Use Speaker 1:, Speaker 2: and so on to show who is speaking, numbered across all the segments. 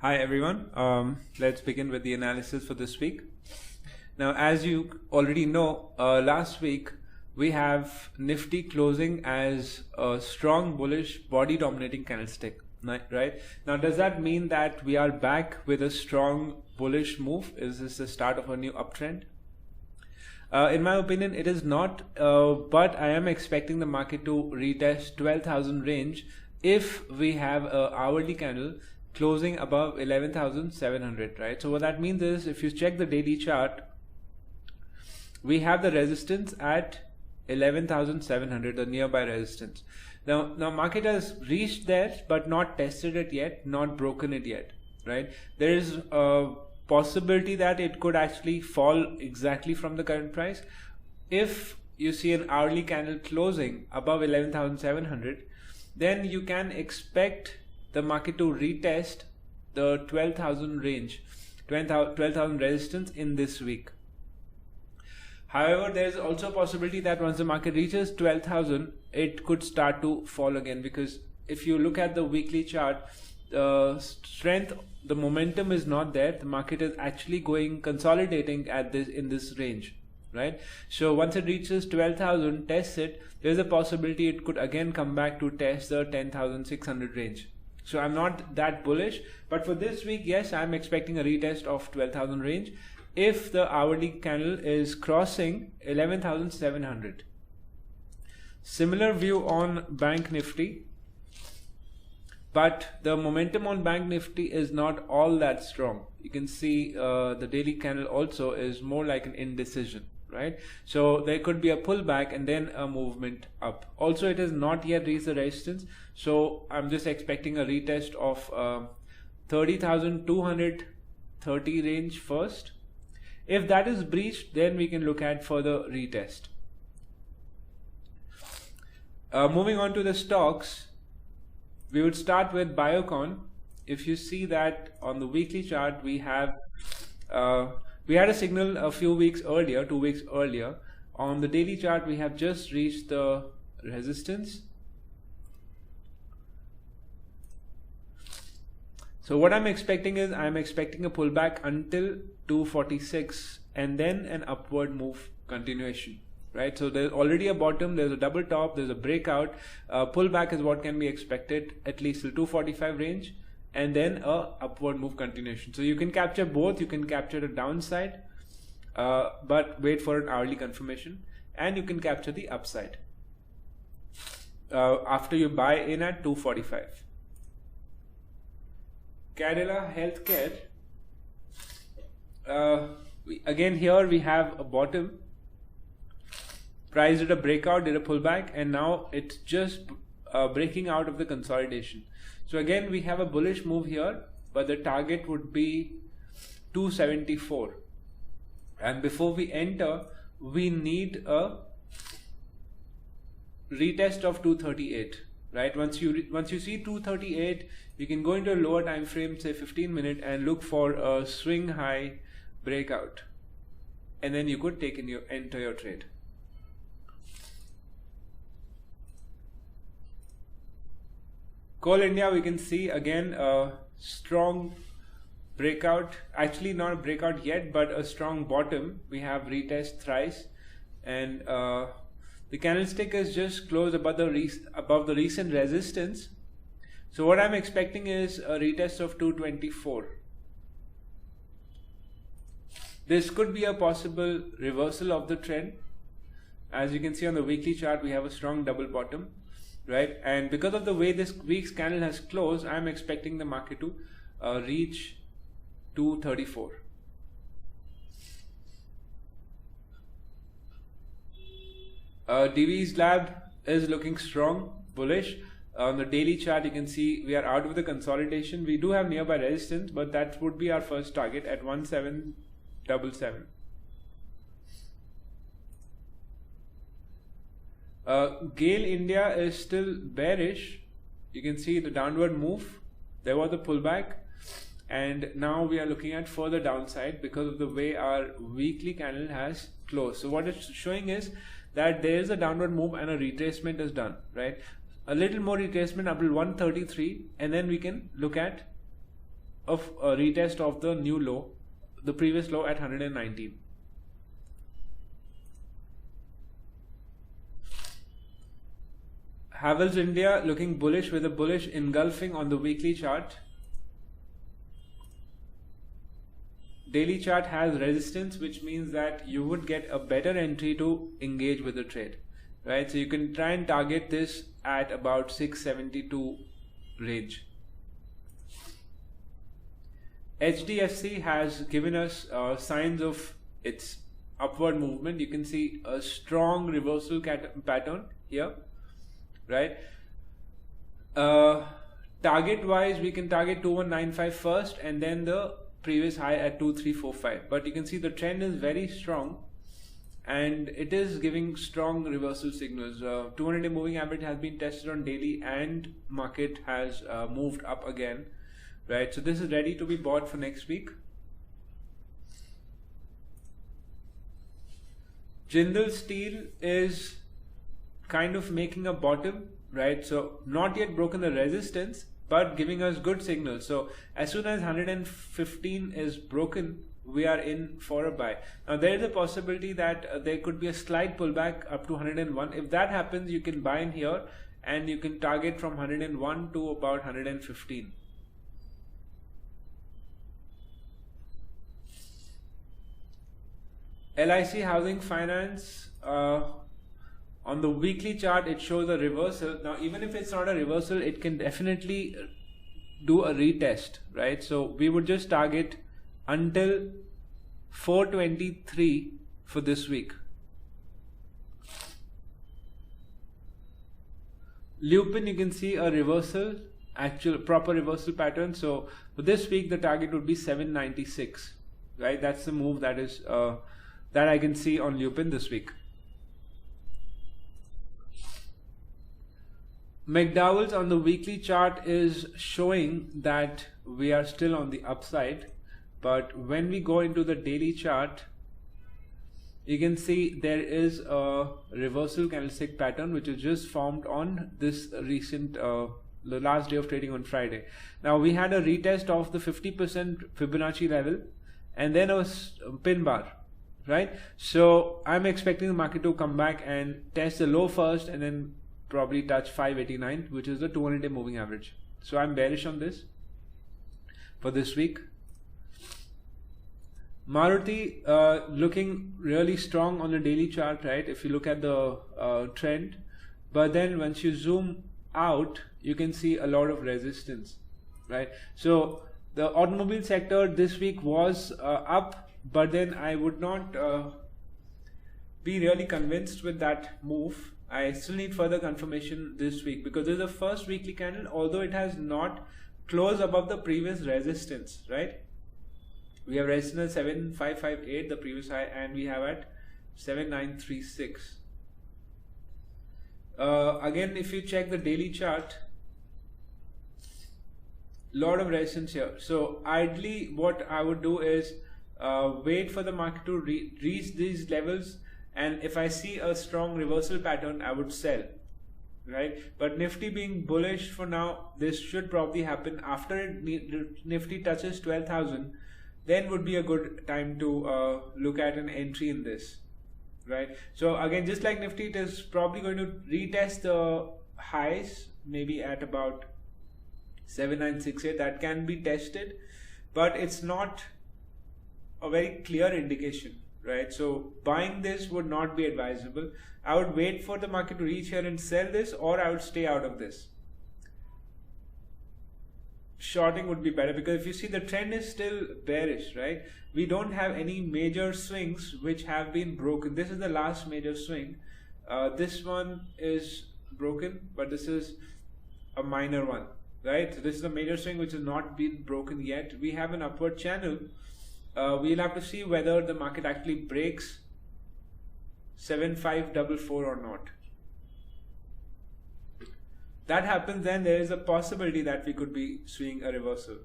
Speaker 1: Hi everyone. Let's begin with the analysis for this week. Now, as you already know, last week we have Nifty closing as a strong bullish body dominating candlestick, right? Now, does that mean that we are back with a strong bullish move? Is this the start of a new uptrend? In my opinion, it is not, but I am expecting the market to retest 12,000 range if we have a hourly candle closing above 11,700, right? So what that means is, if you check the daily chart, we have the resistance at 11,700, the nearby resistance. Now market has reached there, but not tested it yet, not broken it yet, right? There is a possibility that it could actually fall exactly from the current price. If you see an hourly candle closing above 11,700, then you can expect the market to retest the 12,000 range, 12,000 resistance in this week. However, there is also a possibility that once the market reaches 12,000, it could start to fall again, because if you look at the weekly chart, the strength, the momentum is not there. The market is actually consolidating at in this range, right? So once it reaches 12,000, tests it, there's a possibility it could again come back to test the 10,600 range. So I'm not that bullish, but for this week, yes, I'm expecting a retest of 12,000 range if the hourly candle is crossing 11,700. Similar view on Bank Nifty, but the momentum on Bank Nifty is not all that strong. You can see the daily candle also is more like an indecision, right? So there could be a pullback and then a movement up. Also, it has not yet reached the resistance, so I'm just expecting a retest of 30,230 range first. If that is breached, then we can look at further retest. Moving on to the stocks, we would start with Biocon. If you see that on the weekly chart, we had a signal a few weeks earlier, 2 weeks earlier. On the daily chart, we have just reached the resistance. So what I'm expecting is, I'm expecting a pullback until 246 and then an upward move continuation, right? So there's already a bottom, there's a double top, there's a breakout. Pullback is what can be expected at least till 245 range, and then a upward move continuation. So you can capture both. You can capture the downside, but wait for an hourly confirmation, and you can capture the upside after you buy in at 245. Cadila Healthcare, again here we have a bottom, price did a breakout, did a pullback, and now it's just breaking out of the consolidation. So again we have a bullish move here, but the target would be 274, and before we enter, we need a retest of 238, right? Once you see 238, you can go into a lower time frame, say 15-minute, and look for a swing high breakout, and then you could enter your trade. Coal India, we can see again a strong breakout, actually not a breakout yet, but a strong bottom. We have retest thrice, and the candlestick is just closed above the recent resistance. So what I'm expecting is a retest of 224. This could be a possible reversal of the trend. As you can see on the weekly chart, we have a strong double bottom, right? And because of the way this week's candle has closed, I'm expecting the market to reach 234. DV's Lab is looking strong, bullish. On the daily chart, you can see we are out of the consolidation. We do have nearby resistance, but that would be our first target at 1777. Gale India is still bearish. You can see the downward move. There was a pullback, and now we are looking at further downside because of the way our weekly candle has closed. So what it's showing is that there is a downward move and a retracement is done, right? A little more retracement up to 133, and then we can look at of a retest of the new low, the previous low at 119. Havells India looking bullish with a bullish engulfing on the weekly chart. Daily chart has resistance, which means that you would get a better entry to engage with the trade, right? So you can try and target this at about 672 range. HDFC has given us signs of its upward movement. You can see a strong reversal pattern here, right? Target wise, we can target 2195 first and then the previous high at 2345, but you can see the trend is very strong and it is giving strong reversal signals. 200-day moving average has been tested on daily and market has moved up again, right? So this is ready to be bought for next week. Jindal Steel is kind of making a bottom, right? So not yet broken the resistance, but giving us good signals. So as soon as 115 is broken, we are in for a buy. Now there is a possibility that there could be a slight pullback up to 101. If that happens, you can buy in here and you can target from 101 to about 115. LIC Housing Finance, on the weekly chart, it shows a reversal. Now, even if it's not a reversal, it can definitely do a retest, right? So we would just target until 423 for this week. Lupin, you can see a reversal, actual proper reversal pattern. So for this week, the target would be 796, right? That's the move that is that I can see on Lupin this week. McDowell's on the weekly chart is showing that we are still on the upside, but when we go into the daily chart, you can see there is a reversal candlestick pattern which is just formed on this recent the last day of trading on Friday. Now we had a retest of the 50% Fibonacci level and then a pin bar, right? So I'm expecting the market to come back and test the low first and then probably touch 589, which is the 200-day moving average. So I'm bearish on this for this week. Maruti looking really strong on the daily chart, right? If you look at the trend, but then once you zoom out, you can see a lot of resistance, right? So the automobile sector this week was up, but then I would not be really convinced with that move. I still need further confirmation this week because this is the first weekly candle, although it has not closed above the previous resistance, right? We have resistance 7558, the previous high, and we have at 7936. Again, if you check the daily chart, lot of resistance here. So ideally, what I would do is wait for the market to reach these levels. And if I see a strong reversal pattern, I would sell, right? But Nifty being bullish for now, this should probably happen after Nifty touches 12,000. Then would be a good time to look at an entry in this, right? So again, just like Nifty, it is probably going to retest the highs, maybe at about 7968. That can be tested, but it's not a very clear indication, right? So buying this would not be advisable. I would wait for the market to reach here and sell this, or I would stay out of this. Shorting would be better because if you see the trend is still bearish, right? We don't have any major swings which have been broken. This is the last major swing. This one is broken, but this is a minor one, right? So this is a major swing which has not been broken yet. We have an upward channel. We'll have to see whether the market actually breaks 7544 or not. That happens, then there is a possibility that we could be seeing a reversal.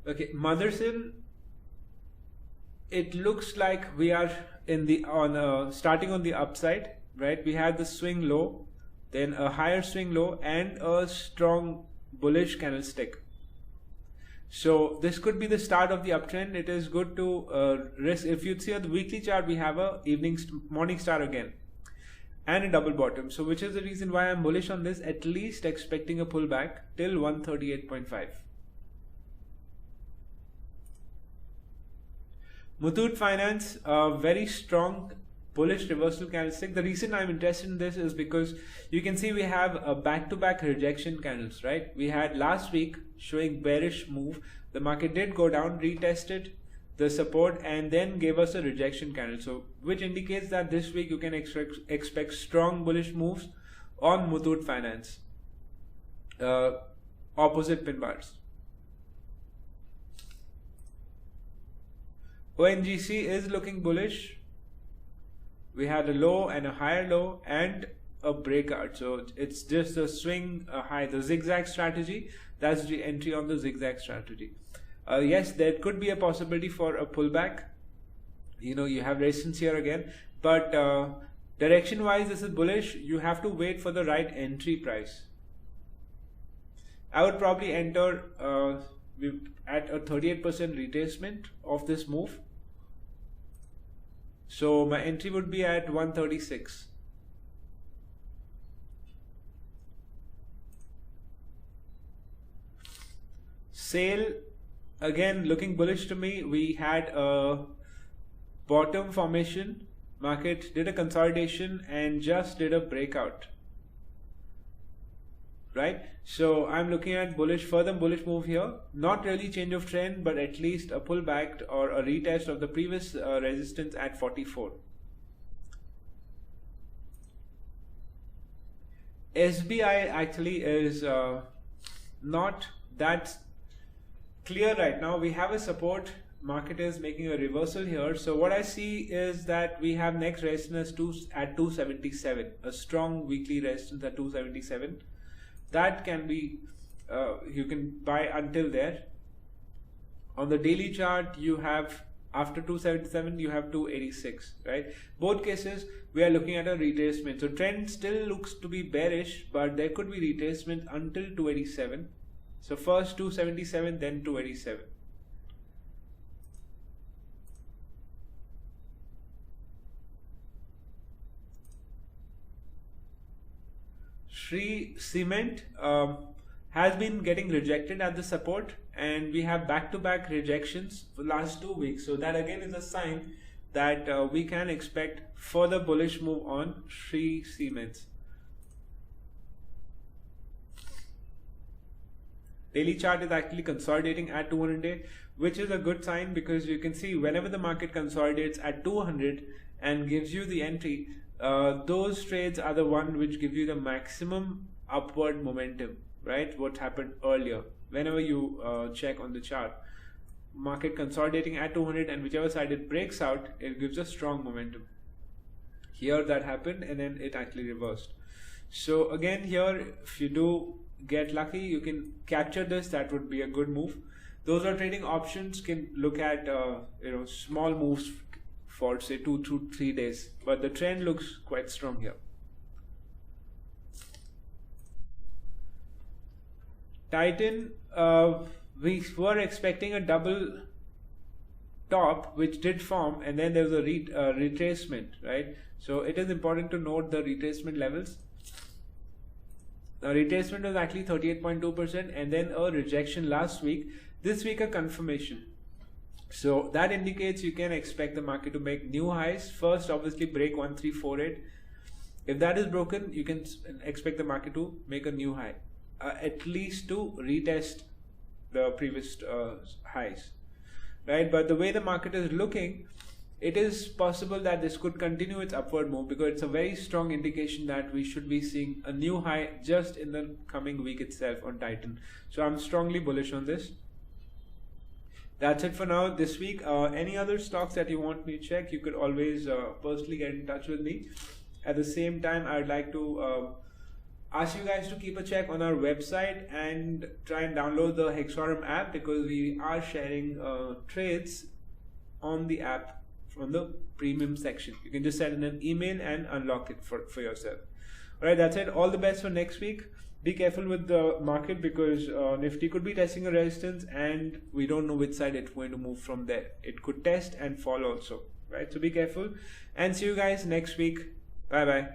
Speaker 1: Okay, Motherson, it looks like we are in the starting on the upside, right? We had the swing low, then a higher swing low, and a strong bullish candlestick. So this could be the start of the uptrend. It is good to risk. If you see on the weekly chart, we have a morning star again, and a double bottom. So which is the reason why I'm bullish on this, at least expecting a pullback till 138.5. Muthoot Finance, very strong bullish reversal candlestick. The reason I'm interested in this is because you can see we have a back-to-back rejection candles, right? We had last week showing bearish move. The market did go down, retested the support, and then gave us a rejection candle. So which indicates that this week you can expect strong bullish moves on Muthoot Finance. Opposite pin bars. ONGC is looking bullish. We had a low and a higher low and a breakout. So it's just a swing high, the zigzag strategy. That's the entry on the zigzag strategy. Yes, there could be a possibility for a pullback. You know, you have resistance here again, but direction wise this is bullish. You have to wait for the right entry price. I would probably enter at a 38% retracement of this move. So my entry would be at 136. Sale, again looking bullish to me. We had a bottom formation. Market did a consolidation and just did a breakout. Right, so I'm looking at further bullish move here. Not really change of trend, but at least a pullback or a retest of the previous resistance at 44. SBI actually is not that clear right now. We have a support. Market is making a reversal here. So what I see is that we have next resistance at 277, a strong weekly resistance at 277. That can be, you can buy until there. On the daily chart, you have after 277, you have 286, right? Both cases, we are looking at a retracement. So trend still looks to be bearish, but there could be retracement until 287. So first 277, then 287. Shree Cement has been getting rejected at the support, and we have back-to-back rejections for the last 2 weeks. So that again is a sign that we can expect further bullish move on Shree Cements. Daily chart is actually consolidating at 200-day, which is a good sign because you can see whenever the market consolidates at 200 and gives you the entry, those trades are the one which give you the maximum upward momentum, right? What happened earlier. Whenever you check on the chart, market consolidating at 200 and whichever side it breaks out, it gives a strong momentum. Here that happened and then it actually reversed. So again here, if you do get lucky, you can capture this. That would be a good move. Those are trading options can look at small moves for say 2 to 3 days, but the trend looks quite strong here. Titan, we were expecting a double top which did form, and then there was a retracement, right? So it is important to note the retracement levels. The retracement was actually 38.2%, and then a rejection last week. This week a confirmation. So that indicates you can expect the market to make new highs. First, obviously break 1348. If that is broken, you can expect the market to make a new high, at least to retest the previous highs, right? But the way the market is looking, it is possible that this could continue its upward move because it's a very strong indication that we should be seeing a new high just in the coming week itself on Titan. So I'm strongly bullish on this. That's it for now this week. Any other stocks that you want me to check, you could always personally get in touch with me. At the same time, I would like to ask you guys to keep a check on our website and try and download the Hexaurum app because we are sharing trades on the app from the premium section. You can just send in an email and unlock it for yourself. All right, that's it. All the best for next week. Be careful with the market because Nifty could be testing a resistance and we don't know which side it's going to move from there. It could test and fall also, right? So be careful and see you guys next week. Bye bye.